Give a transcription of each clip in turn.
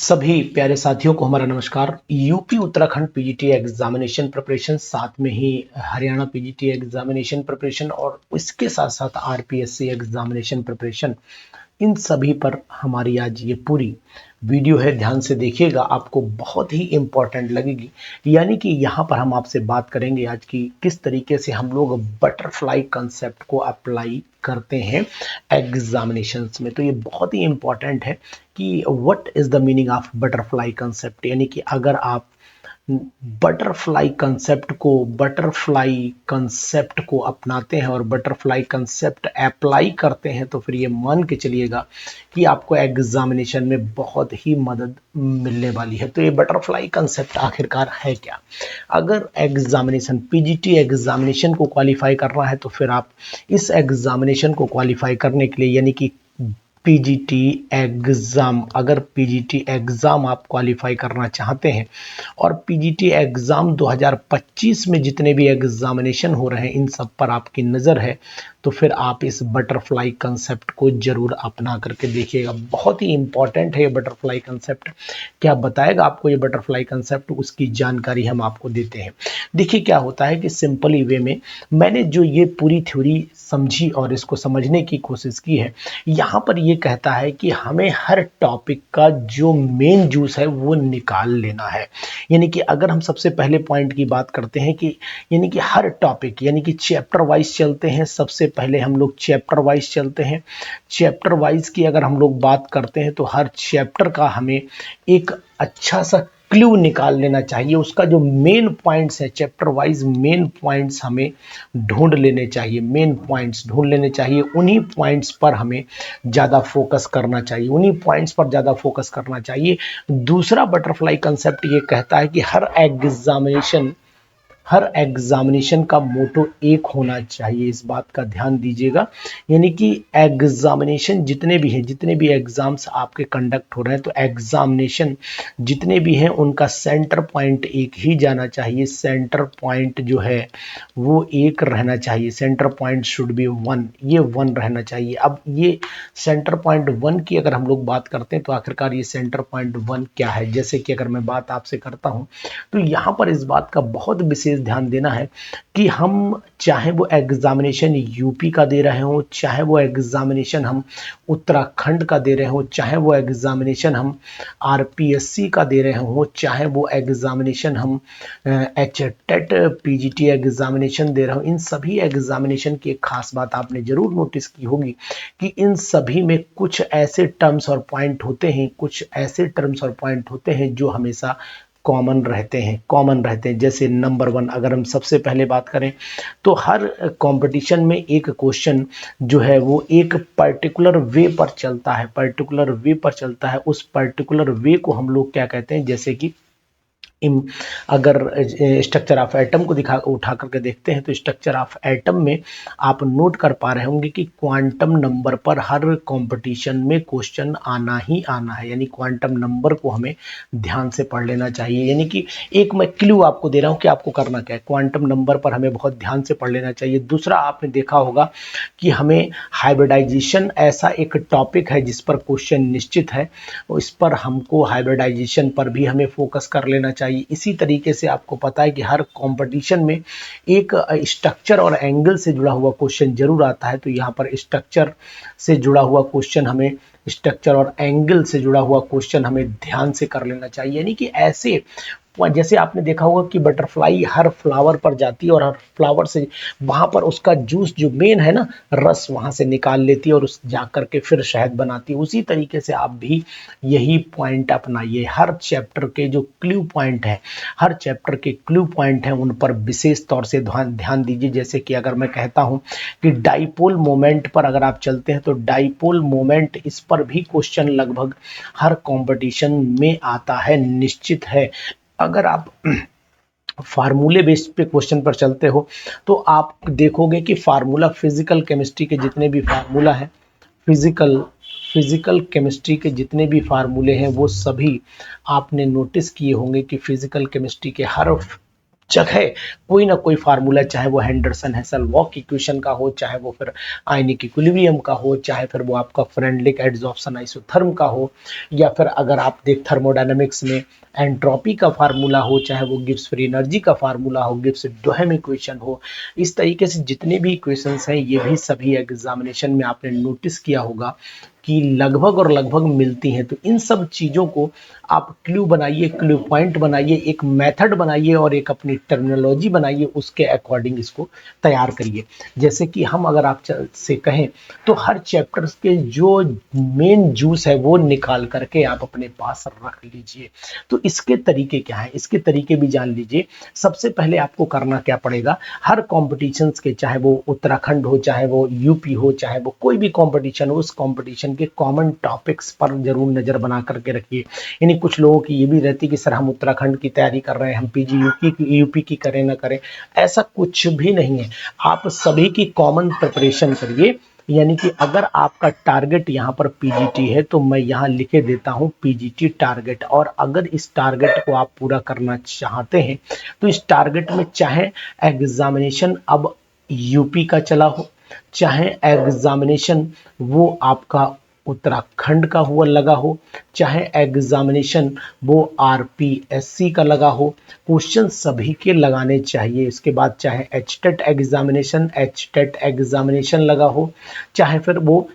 सभी प्यारे साथियों को हमारा नमस्कार। UP Uttarakhand PGT examination preparation, साथ में ही हरियाणा पीजीटी एग्जामिनेशन प्रिपरेशन और इसके साथ साथ आरपीएससी एग्जामिनेशन प्रिपरेशन, इन सभी पर हमारी आज ये पूरी वीडियो है। ध्यान से देखिएगा, आपको बहुत ही इम्पोर्टेंट लगेगी। यानी कि यहाँ पर हम आपसे बात करेंगे आज की किस तरीके से हम लोग बटरफ्लाई कंसेप्ट को अप्लाई करते हैं एग्जामिनेशंस में। तो ये बहुत ही इम्पोर्टेंट है कि what is the meaning of butterfly concept. यानी कि अगर आप बटरफ्लाई कंसेप्ट को अपनाते हैं और बटरफ्लाई कंसेप्ट अप्लाई करते हैं, तो फिर ये मान के चलिएगा कि आपको एग्जामिनेशन में बहुत ही मदद मिलने वाली है। तो ये बटरफ्लाई कंसेप्ट आखिरकार है क्या? अगर एग्जामिनेशन पीजीटी एग्जामिनेशन को क्वालिफाई करना है, तो फिर आप इस एग्जामिनेशन को क्वालिफाई करने के लिए, यानी कि पीजीटी एग्ज़ाम, अगर पीजीटी एग्ज़ाम आप क्वालिफाई करना चाहते हैं और पीजीटी एग्ज़ाम 2025 में जितने भी एग्ज़ामिनेशन हो रहे हैं इन सब पर आपकी नज़र है, तो फिर आप इस बटरफ्लाई कंसेप्ट को ज़रूर अपना करके देखिएगा। बहुत ही इम्पॉर्टेंट है ये बटरफ्लाई कंसेप्ट। क्या बताएगा आपको ये बटरफ्लाई कंसेप्ट, उसकी जानकारी हम आपको देते हैं। देखिए क्या होता है कि सिंपली वे में मैंने जो ये पूरी थ्योरी समझी और इसको समझने की कोशिश की है, यहाँ पर ये कहता है कि हमें हर टॉपिक का जो मेन जूस है वो निकाल लेना है। यानी कि अगर हम सबसे पहले पॉइंट की बात करते हैं कि यानी कि हर टॉपिक, यानी कि चैप्टर वाइज चलते हैं। सबसे पहले हम लोग चैप्टर वाइज चलते हैं। चैप्टर वाइज की अगर हम लोग बात करते हैं तो हर चैप्टर का हमें एक अच्छा सा क्लू निकाल लेना चाहिए। उसका जो मेन पॉइंट्स है, चैप्टर वाइज मेन पॉइंट्स हमें ढूंढ लेने चाहिए। मेन पॉइंट्स ढूंढ लेने चाहिए, उन्हीं पॉइंट्स पर हमें ज़्यादा फोकस करना चाहिए, उन्हीं पॉइंट्स पर ज़्यादा फोकस करना चाहिए। दूसरा बटरफ्लाई कंसेप्ट ये कहता है कि हर एग्जामिनेशन का मोटो एक होना चाहिए। इस बात का ध्यान दीजिएगा। यानी कि एग्जामिनेशन जितने भी हैं, जितने भी एग्जाम्स आपके कंडक्ट हो रहे हैं, तो एग्जामिनेशन जितने भी हैं उनका सेंटर पॉइंट एक ही जाना चाहिए। सेंटर पॉइंट जो है वो एक रहना चाहिए। Centre point should be one, ये वन रहना चाहिए। अब ये सेंटर पॉइंट वन की अगर हम लोग बात करते हैं, तो आखिरकार ये सेंटर पॉइंट वन क्या है, जैसे कि अगर मैं बात आपसे करता हूं, तो यहाँ पर इस बात का बहुत विशेष ध्यान देना है कि हम चाहे वो एग्जामिनेशन यूपी का दे रहे हो, चाहे वो एग्जामिनेशन हम उत्तराखंड का दे रहे हो, चाहे वो एग्जामिनेशन हम आरपीएससी का दे रहे हो, चाहे वो एग्जामिनेशन हम एचटेट पीजीटी एग्जामिनेशन दे रहे हो, इन सभी एग्जामिनेशन की एक खास बात आपने जरूर नोटिस की होगी कि इन सभी में कुछ ऐसे टर्म्स और पॉइंट होते हैं जो हमेशा कॉमन रहते हैं। जैसे नंबर वन, अगर हम सबसे पहले बात करें तो हर कंपटीशन में एक क्वेश्चन जो है वो एक पर्टिकुलर वे पर चलता है। उस पर्टिकुलर वे को हम लोग क्या कहते हैं, जैसे कि अगर स्ट्रक्चर ऑफ एटम को उठा करके देखते हैं, तो स्ट्रक्चर ऑफ एटम में आप नोट कर पा रहे होंगे कि क्वांटम नंबर पर हर कंपटीशन में क्वेश्चन आना ही आना है। यानी क्वांटम नंबर को हमें ध्यान से पढ़ लेना चाहिए। यानी कि एक मैं क्लू आपको दे रहा हूं कि आपको करना क्या है, क्वांटम नंबर पर हमें बहुत ध्यान से पढ़ लेना चाहिए। दूसरा, आपने देखा होगा कि हमें हाइब्रिडाइजेशन ऐसा एक टॉपिक है जिस पर क्वेश्चन निश्चित है, इस पर हमको हाइब्रिडाइजेशन पर भी हमें फोकस कर लेना चाहिए। इसी तरीके से आपको पता है कि हर कंपटीशन में एक स्ट्रक्चर और एंगल से जुड़ा हुआ क्वेश्चन जरूर आता है। तो यहाँ पर स्ट्रक्चर और एंगल से जुड़ा हुआ क्वेश्चन हमें ध्यान से कर लेना चाहिए। यानी कि ऐसे जैसे आपने देखा होगा कि बटरफ्लाई हर फ्लावर पर जाती है और हर फ्लावर से वहां पर उसका जूस जो मेन है ना, रस वहां से निकाल लेती है और उस जाकर के फिर शहद बनाती है। उसी तरीके से आप भी यही पॉइंट अपनाइए। हर चैप्टर के क्लू पॉइंट हैं उन पर विशेष तौर से ध्यान दीजिए। जैसे कि अगर मैं कहता हूं कि डाइपोल मोमेंट पर अगर आप चलते हैं, तो डाइपोल मोमेंट, इस पर भी क्वेश्चन लगभग हर कंपटीशन में आता है, निश्चित है। अगर आप फार्मूले बेस्ड पे क्वेश्चन पर चलते हो, तो आप देखोगे कि फार्मूला फिजिकल केमिस्ट्री के जितने भी फार्मूला हैं, फिजिकल केमिस्ट्री के जितने भी फार्मूले हैं, वो सभी आपने नोटिस किए होंगे कि फिजिकल केमिस्ट्री के हर जगह कोई ना कोई फार्मूला, चाहे वो हेंडरसन हेसलवॉक इक्वेशन का हो, चाहे वो फिर आयनिक इक्विलिब्रियम का हो, चाहे फिर वो आपका फ्रेंडलिक एडजॉर्प्शन आइसोथर्म का हो, या फिर अगर आप देख थर्मोडायनामिक्स में एंट्रोपी का फार्मूला हो, चाहे वो गिब्स फ्री एनर्जी का फार्मूला हो, गिब्स डोहेम इक्वेशन हो। इस तरीके से जितने भी इक्वेशंस हैं ये भी सभी एग्जामिनेशन में आपने नोटिस किया होगा कि लगभग और लगभग मिलती हैं। तो इन सब चीज़ों को आप क्लू बनाइए, क्लू पॉइंट बनाइए, एक मेथड बनाइए और एक अपनी टर्मिनोलॉजी बनाइए, उसके अकॉर्डिंग इसको तैयार करिए। जैसे कि हम अगर आप से कहें तो हर चैप्टर के जो मेन जूस है वो निकाल करके आप अपने पास रख लीजिए। तो इसके तरीके क्या है, इसके तरीके भी जान लीजिए। सबसे पहले आपको करना क्या पड़ेगा, हर कॉम्पिटिशन्स के, चाहे वो उत्तराखंड हो, चाहे वो यूपी हो, चाहे वो कोई भी कॉम्पिटिशन हो, उस कॉम्पिटिशन के कॉमन टॉपिक्स पर जरूर नजर बना करके रखिए। यानी कुछ लोगों की ये भी रहती है कि सर हम उत्तराखंड की तैयारी कर रहे हैं, हम पीजी यूपी की करें ना करें, ऐसा कुछ भी नहीं है। आप सभी की कॉमन प्रिपरेशन करिए। यानी कि अगर आपका टारगेट यहाँ पर पीजीटी है तो मैं यहाँ लिखे देता हूँ पीजीटी टारगेट, और अगर इस टारगेट को आप पूरा करना चाहते हैं तो इस टारगेट में चाहे एग्जामिनेशन अब यूपी का चला हो, चाहे एग्जामिनेशन वो आपका उत्तराखंड का हुआ लगा हो, चाहे एग्जामिनेशन वो आरपीएससी का लगा हो, क्वेश्चन सभी के लगाने चाहिए। इसके बाद चाहे एचटेट एग्जामिनेशन लगा हो, चाहे फिर वो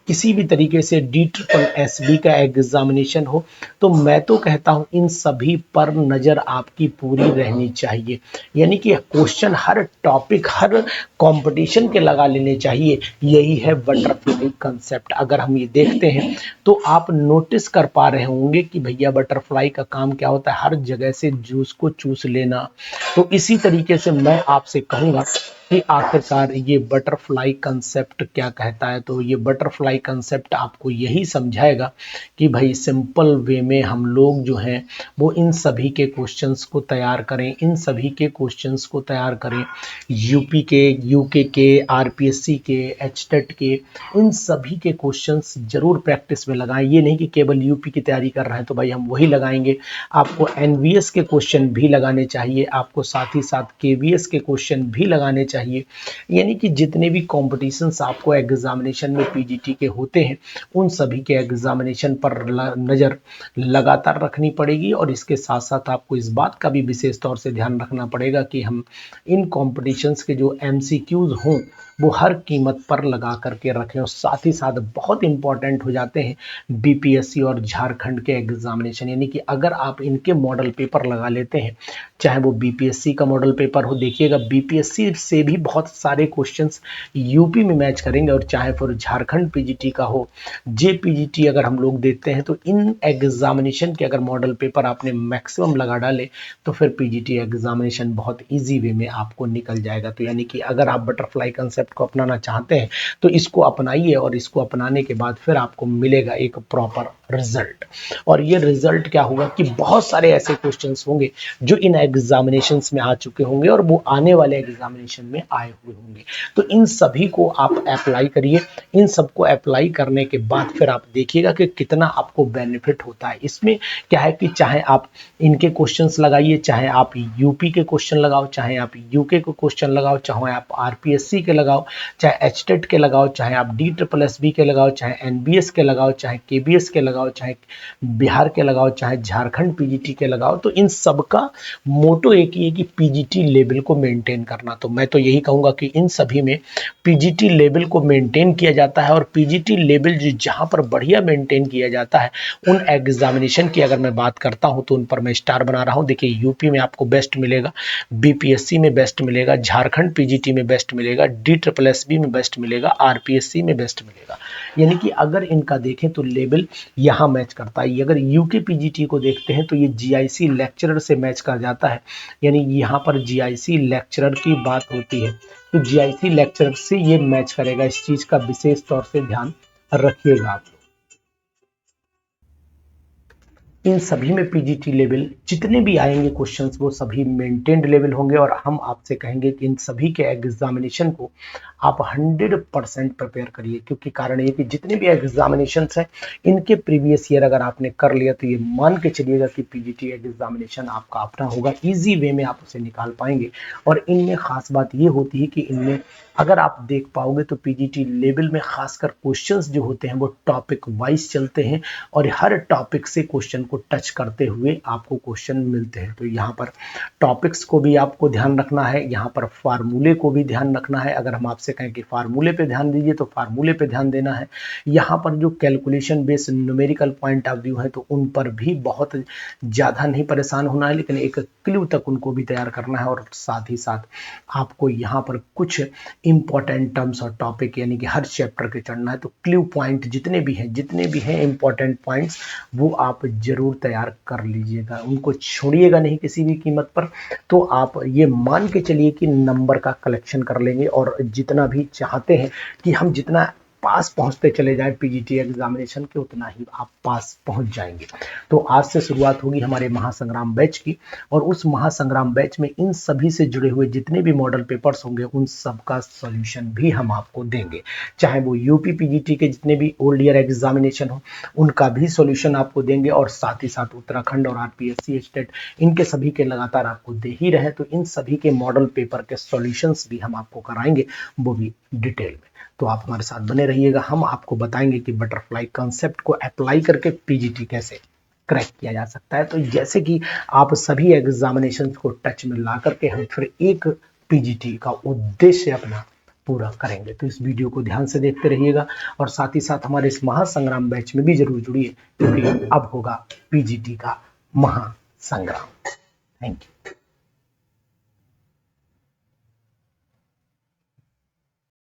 किसी भी तरीके से DSSB का एग्जामिनेशन हो, तो मैं तो कहता हूं इन सभी पर नजर आपकी पूरी रहनी चाहिए। यानी कि क्वेश्चन हर टॉपिक, हर कंपटीशन के लगा लेने चाहिए। यही है बटरफ्लाई कंसेप्ट। अगर हम ये देखते हैं तो आप नोटिस कर पा रहे होंगे कि भैया बटरफ्लाई का काम क्या होता है, हर जगह से जूस को चूस लेना। तो इसी तरीके से मैं आपसे कहूंगा कि आखिरकार ये बटरफ्लाई कंसेप्ट क्या कहता है। तो ये बटरफ्लाई कंसेप्ट आपको यही समझाएगा कि भाई सिंपल वे में हम लोग जो हैं वो इन सभी के क्वेश्चंस को तैयार करें, इन सभी के क्वेश्चंस को तैयार करें, यूपी के, यूके के, आरपीएससी के, एचटेट के, इन सभी के क्वेश्चंस जरूर प्रैक्टिस में लगाएं। ये नहीं कि केवल यूपी की तैयारी कर रहे हैं तो भाई हम वही लगाएंगे। आपको एनवीएस के क्वेश्चन भी लगाने चाहिए, आपको साथ ही साथ केवीएस के क्वेश्चन भी लगाने चाहिए। यानी कि जितने भी कॉम्पिटिशन्स आपको एग्जामिनेशन में पीजीटी के होते हैं उन सभी के एग्जामिनेशन पर नजर लगातार रखनी पड़ेगी। और इसके साथ साथ आपको इस बात का भी विशेष तौर से ध्यान रखना पड़ेगा कि हम इन कॉम्पिटिशन्स के जो एमसीक्यूज हों वो हर कीमत पर लगा करके रखें। और साथ ही साथ बहुत इंपॉर्टेंट हो जाते हैं बीपीएससी और झारखंड के एग्जामिनेशन। यानी कि अगर आप इनके मॉडल पेपर लगा लेते हैं, चाहे वो बीपीएससी का मॉडल पेपर हो, देखिएगा बीपीएससी से भी बहुत सारे क्वेश्चंस यूपी में मैच करेंगे, और चाहे फिर झारखंड पीजीटी का हो, जेपीजीटी अगर हम लोग देखते हैं तो इन एग्जामिनेशन के अगर मॉडल पेपर आपने मैक्सिमम लगा डाले तो फिर पीजीटी एग्जामिनेशन बहुत इजी वे में आपको निकल जाएगा। तो यानी कि अगर आप बटरफ्लाई कंसेप्ट को अपनाना चाहते हैं तो इसको अपनाइए, और इसको अपनाने के बाद फिर आपको मिलेगा एक प्रॉपर रिजल्ट। और ये रिजल्ट क्या होगा कि बहुत सारे ऐसे क्वेश्चंस होंगे जो इन एग्जामिनेशंस में आ चुके होंगे और वो आने वाले एग्जामिनेशन में आए हुए होंगे। तो इन सभी को आप अप्लाई करिए। इन सबको अप्लाई करने के बाद फिर आप देखिएगा कि कितना आपको बेनिफिट होता है। इसमें क्या है कि चाहे आप इनके क्वेश्चंस लगाइए, चाहे आप यूपी के क्वेश्चन लगाओ, चाहे आप यूके को क्वेश्चन लगाओ, चाहे आप आरपीएससी के लगाओ, चाहे एचटेट के लगाओ, चाहे आप DSSB के लगाओ, चाहे एनबीएस के लगाओ, चाहे केबीएस के लगाओ, चाहे बिहार के लगाओ, चाहे झारखंड पीजीटी के लगाओ, तो इन सब का मोटो एक ही है कि पीजीटी लेवल को मेंटेन करना। तो मैं तो यही कहूंगा कि इन सभी में पीजीटी लेवल को मेंटेन किया जाता है, और पीजीटी लेवल जहां पर बढ़िया मेंटेन किया जाता है उन एग्जामिनेशन की अगर मैं बात करता हूं तो उन पर मैं स्टार बना रहा हूं। देखिए यूपी में आपको बेस्ट मिलेगा, बीपीएससी में बेस्ट मिलेगा, झारखंड पीजीटी में बेस्ट मिलेगा, DSSB में बेस्ट मिलेगा, आरपीएससी में बेस्ट मिलेगा। यानी कि अगर इनका देखें तो लेवल यहाँ मैच करता है। अगर यूके पीजीटी को देखते हैं तो ये जीआईसी लेक्चरर से मैच कर जाता है। यानी यहाँ पर जीआईसी लेक्चरर की बात होती है तो जीआईसी लेक्चरर से ये मैच करेगा। इस चीज का विशेष तौर से ध्यान रखिएगा आप। इन सभी में पीजीटी लेवल जितने भी आएंगे क्वेश्चंस वो सभी मेंटेन्ड लेवल होंगे, और हम आपसे कहेंगे कि इन सभी के एग्जामिनेशन को आप 100% प्रिपेयर करिए, क्योंकि कारण ये कि जितने भी एग्जामिनेशंस हैं इनके प्रीवियस ईयर अगर आपने कर लिया तो ये मान के चलिएगा कि पीजीटी एग्जामिनेशन आपका अपना होगा, इजी वे में आप उसे निकाल पाएंगे। और इनमें खास बात ये होती है कि इनमें अगर आप देख पाओगे तो पीजीटी लेवल में खासकर क्वेश्चंस जो होते हैं वो टॉपिक वाइज चलते हैं और हर टॉपिक से क्वेश्चन को टच करते हुए आपको क्वेश्चन मिलते हैं। तो यहाँ पर टॉपिक्स को भी आपको ध्यान रखना है, यहाँ पर फार्मूले को भी ध्यान रखना है। अगर हम आपसे कहें कि फार्मूले पे ध्यान दीजिए तो फार्मूले पे ध्यान देना है। यहाँ पर जो calculation based numerical point of view है तो उन पर भी बहुत ज़्यादा नहीं परेशान होना है, लेकिन एक क्लू तक उनको भी तैयार करना है। और साथ ही साथ आपको यहाँ पर कुछ इंपॉर्टेंट टर्म्स और टॉपिक यानी कि हर चैप्टर के चढ़ना है। तो क्लू पॉइंट जितने भी हैं इंपॉर्टेंट पॉइंट्स वो आप जरूर तैयार कर लीजिएगा, उनको छोड़िएगा नहीं किसी भी कीमत पर। तो आप ये मान के चलिए कि नंबर का कलेक्शन कर लेंगे और जितना भी चाहते हैं कि हम जितना पास पहुंचते चले जाएं पीजीटी एग्जामिनेशन के उतना ही आप पास पहुंच जाएंगे। तो आज से शुरुआत होगी हमारे महासंग्राम बैच की, और उस महासंग्राम बैच में इन सभी से जुड़े हुए जितने भी मॉडल पेपर्स होंगे उन सब का सॉल्यूशन भी हम आपको देंगे, चाहे वो यूपी पीजीटी के जितने भी ओल्ड ईयर एग्जामिनेशन हो उनका भी सॉल्यूशन आपको देंगे, और साथ ही साथ उत्तराखंड और आरपीएससी स्टेट इनके सभी के लगातार आपको दे ही रहे। तो इन सभी के मॉडल पेपर के सॉल्यूशंस भी हम आपको कराएंगे, वो भी डिटेल में। तो आप हमारे साथ बने रहिएगा, हम आपको बताएंगे कि बटरफ्लाई कॉन्सेप्ट को अप्लाई करके पीजीटी कैसे क्रैक किया जा सकता है। तो जैसे कि आप सभी एग्जामिनेशन को टच में ला करके हम फिर एक पीजीटी का उद्देश्य अपना पूरा करेंगे। तो इस वीडियो को ध्यान से देखते रहिएगा और साथ ही साथ हमारे इस महासंग्राम बैच में भी जरूर जुड़िए, क्योंकि अब होगा पीजीटी का महासंग्राम। Thank you.